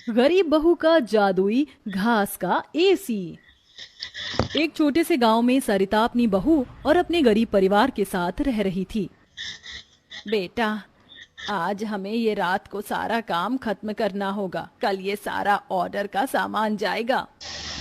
गरीब बहू का जादुई घास का एसी। एक छोटे से गांव में सरिता अपनी बहू और अपने गरीब परिवार के साथ रह रही थी। बेटा, आज हमें ये रात को सारा काम खत्म करना होगा, कल ये सारा ऑर्डर का सामान जाएगा।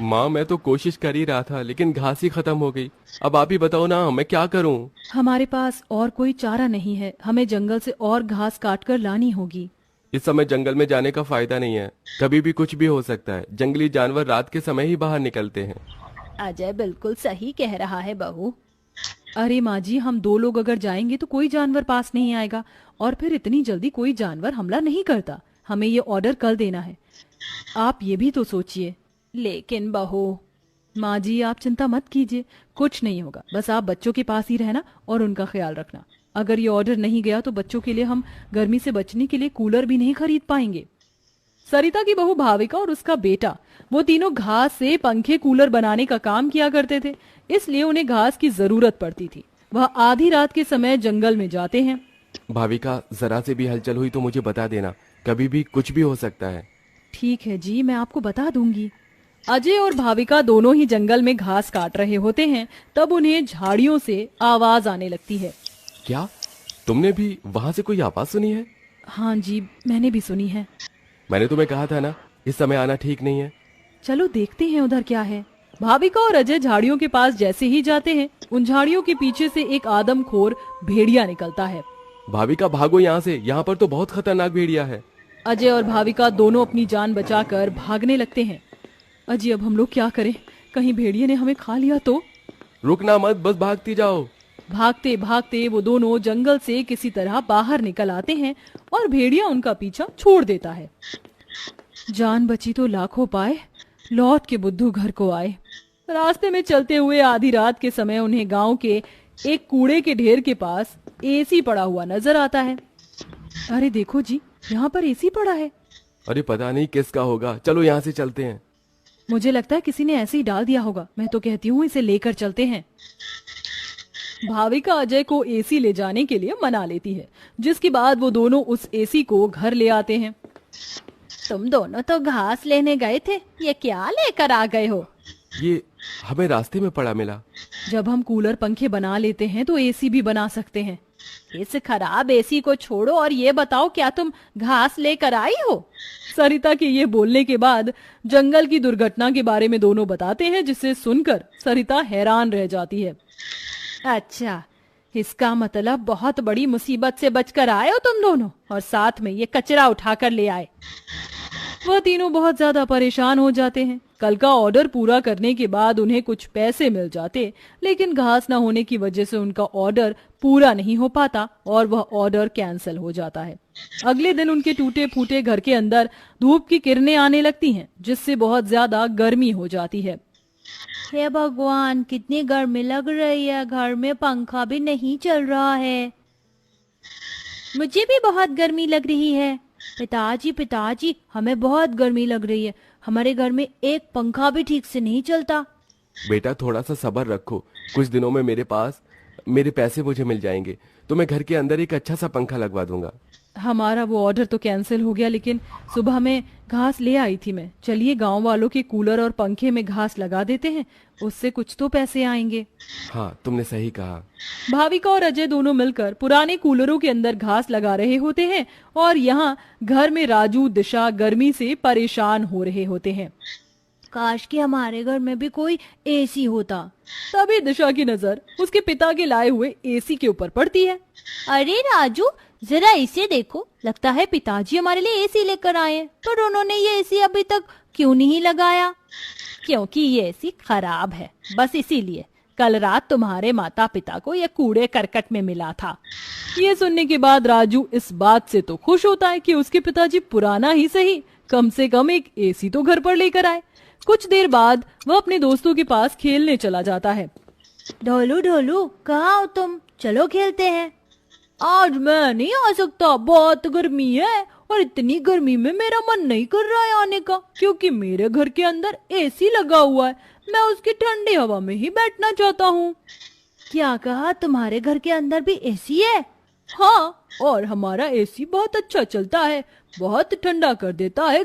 माँ, मैं तो कोशिश कर ही रहा था लेकिन घास ही खत्म हो गई। अब आप ही बताओ ना, मैं क्या करूँ। हमारे पास और कोई चारा नहीं है, हमें जंगल से और घास काट कर लानी होगी। इस समय जंगल में जाने का फायदा नहीं है, कभी भी कुछ भी हो सकता है। जंगली जानवर रात के समय ही बाहर निकलते हैं। अजय बिल्कुल सही कह रहा है बहू। अरे माँ जी, हम दो लोग अगर जाएंगे तो कोई जानवर पास नहीं आएगा, और फिर इतनी जल्दी कोई जानवर हमला नहीं करता। हमें ये ऑर्डर कल देना है, आप ये भी तो सोचिए। लेकिन बहू। माँ जी, आप चिंता मत कीजिए, कुछ नहीं होगा। बस आप बच्चों के पास ही रहना और उनका ख्याल रखना। अगर ये ऑर्डर नहीं गया तो बच्चों के लिए हम गर्मी से बचने के लिए कूलर भी नहीं खरीद पाएंगे। सरिता की बहू भाविका और उसका बेटा, वो तीनों घास से पंखे कूलर बनाने का काम किया करते थे, इसलिए उन्हें घास की जरूरत पड़ती थी। वह आधी रात के समय जंगल में जाते हैं। भाविका, जरा से भी हलचल हुई तो मुझे बता देना, कभी भी कुछ भी हो सकता है। ठीक है जी, मैं आपको बता दूंगी। अजय और भाविका दोनों ही जंगल में घास काट रहे होते हैं, तब उन्हें झाड़ियों से आवाज आने लगती है। क्या तुमने भी वहां से कोई आवाज सुनी है? हाँ जी, मैंने भी सुनी है। मैंने तुम्हें कहा था ना, इस समय आना ठीक नहीं है। चलो देखते हैं उधर क्या है। भाविका और अजय झाड़ियों के पास जैसे ही जाते हैं, उन झाड़ियों के पीछे से एक आदमखोर भेड़िया निकलता है। भाविका, भागो यहाँ से, यहाँ पर तो बहुत खतरनाक भेड़िया है। अजय और भाविका दोनों अपनी जान बचाकर भागने लगते हैं। अजय, अब हम लोग क्या करें? कहीं भेड़िए ने हमें खा लिया तो? रुकना मत, बस भागती जाओ। भागते भागते वो दोनों जंगल से किसी तरह बाहर निकल आते हैं और भेड़िया उनका पीछा छोड़ देता है। जान बची तो लाखों पाए, लौट के बुद्धू घर को आए। रास्ते में चलते हुए आधी रात के समय उन्हें गांव के एक कूड़े के ढेर के पास एसी पड़ा हुआ नजर आता है। अरे देखो जी, यहाँ पर एसी पड़ा है। अरे पता नहीं किसका होगा, चलो यहाँ से चलते हैं। मुझे लगता है किसी ने ऐसे ही डाल दिया होगा। मैं तो कहती हूँ इसे लेकर चलते हैं। भाविका अजय को एसी ले जाने के लिए मना लेती है, जिसके बाद वो दोनों उस एसी को घर ले आते हैं। तुम दोनों तो घास लेने गए थे, ये क्या लेकर आ गए हो? ये हमें रास्ते में पड़ा मिला। जब हम कूलर पंखे बना लेते हैं तो एसी भी बना सकते हैं। इस खराब एसी को छोड़ो और ये बताओ, क्या तुम घास लेकर आई हो? सरिता के ये बोलने के बाद जंगल की दुर्घटना के बारे में दोनों बताते हैं, जिसे सुनकर सरिता हैरान रह जाती है। अच्छा, इसका मतलब बहुत बड़ी मुसीबत से बचकर आए हो तुम दोनों, और साथ में ये कचरा उठाकर ले आए। वह तीनों बहुत ज्यादा परेशान हो जाते हैं। कल का ऑर्डर पूरा करने के बाद उन्हें कुछ पैसे मिल जाते, लेकिन घास न होने की वजह से उनका ऑर्डर पूरा नहीं हो पाता और वह ऑर्डर कैंसिल हो जाता है। अगले दिन उनके टूटे फूटे घर के अंदर धूप की किरणें आने लगती हैं, जिससे बहुत ज्यादा गर्मी हो जाती है। हे भगवान, कितनी गर्मी लग रही है, घर में पंखा भी नहीं चल रहा है। मुझे भी बहुत गर्मी लग रही है। पिताजी पिताजी, हमें बहुत गर्मी लग रही है, हमारे घर में एक पंखा भी ठीक से नहीं चलता। बेटा, थोड़ा सा सब्र रखो, कुछ दिनों में मेरे पैसे मुझे मिल जाएंगे, तो मैं घर के अंदर एक अच्छा सा पंखा लगवा दूंगा। हमारा वो ऑर्डर तो कैंसिल हो गया, लेकिन सुबह में घास ले आई थी मैं। चलिए गांव वालों के कूलर और पंखे में घास लगा देते हैं, उससे कुछ तो पैसे आएंगे। हाँ, तुमने सही कहा। भाविका और अजय दोनों मिलकर पुराने कूलरों के अंदर घास लगा रहे होते हैं, और यहाँ घर में राजू दिशा गर्मी से परेशान हो रहे होते हैं। काश कि हमारे घर में भी कोई एसी होता। तभी दिशा की नजर उसके पिता के लाए हुए एसी के ऊपर पड़ती है। अरे राजू, जरा इसे देखो, लगता है पिताजी हमारे लिए एसी लेकर आए हैं, पर उन्होंने ये एसी अभी तक क्यों नहीं लगाया? क्योंकि ये एसी खराब है, बस इसीलिए। कल रात तुम्हारे माता पिता को ये कूड़े करकट में मिला था। ये सुनने के बाद राजू इस बात से तो खुश होता है कि उसके पिताजी पुराना ही सही, कम से कम एक एसी तो घर पर लेकर आए। कुछ देर बाद वह अपने दोस्तों के पास खेलने चला जाता है। ढोलू ढोलू, कहाँ हो तुम? चलो खेलते हैं। आज मैं नहीं आ सकता, बहुत गर्मी है, और इतनी गर्मी में मेरा मन नहीं कर रहा है आने का, क्योंकि मेरे घर के अंदर एसी लगा हुआ है। मैं उसकी ठंडी हवा में ही बैठना चाहता हूँ। क्या कहा? तुम्हारे घर के अंदर भी एसी है? हाँ, और हमारा एसी बहुत अच्छा चलता है, बहुत ठंडा कर देता है।